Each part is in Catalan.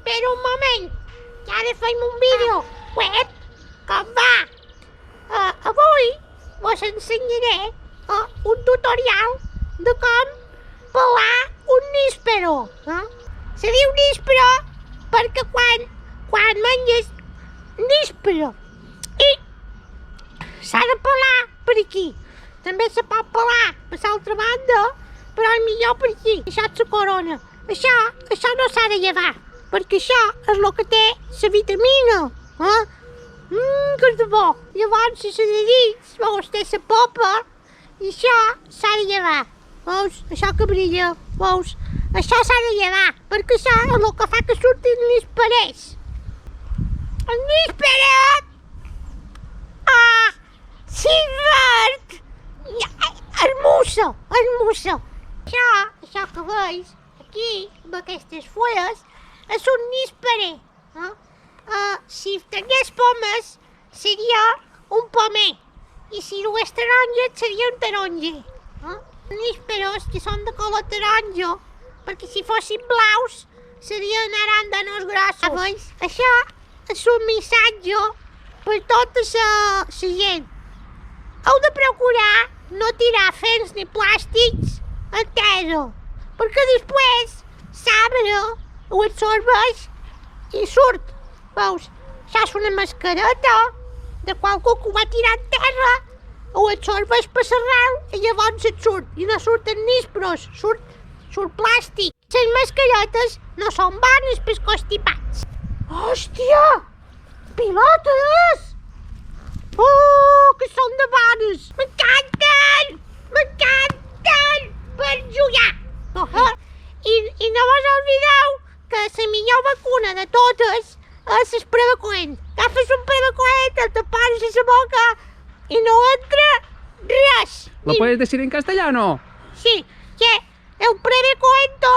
Espera un moment, que ara fem un vídeo web. Com va? Avui vos ensenyaré un tutorial de com pelar un níspero. Se diu níspero perquè quan menges níspero i s'ha de pelar per aquí. També se pot pelar per l'altra banda, però és millor per aquí. Això és la corona. Això no s'ha de llevar, perquè això és el que té la vitamina. Que és de bo. Llavors, si se dedica, veus, té la popa, i això s'ha de llevar. Veus, això que brilla, veus, això s'ha de llevar, perquè això és el que fa que surtin nísperes. El níspero! Sí, verd! Hermosa! Això que veus, aquí, amb aquestes fulles, és un níspere. Si tingués pomes, seria un pomer. I si dugués taronja, seria un taronja. Nísperos que són de color taronja, perquè si fossin blaus, serien aràndanos grossos. Veus? Això és un missatge per tota la gent. Heu de procurar no tirar fens ni plàstics a terra, perquè després l'arbre ho absorbeix i surt. Veus? Això és una mascareta de qualcú que ho va tirar a terra, ho absorbeix per l'arrel i llavors et surt. I no surten nísperos, surt plàstic. Les mascaretes no són bones pels constipats. Hòstia! Pilotes! Oh, que són de bones! M'encanten! Per jugar! I no vos oblideu que la millor vacuna de totes és el prevecoent. Agafes un prevecoent, el te poses a la boca i no entra res. ¿Lo puedes decir en castellano? Sí, que el prevecoento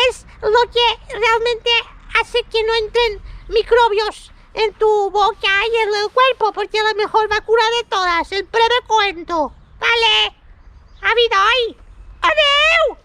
es lo que realmente hace que no entren microbios en tu boca y en el cuerpo, porque es la mejor vacuna de todas, el prevecoento. Vale, a vida hoy. ¡Adeu!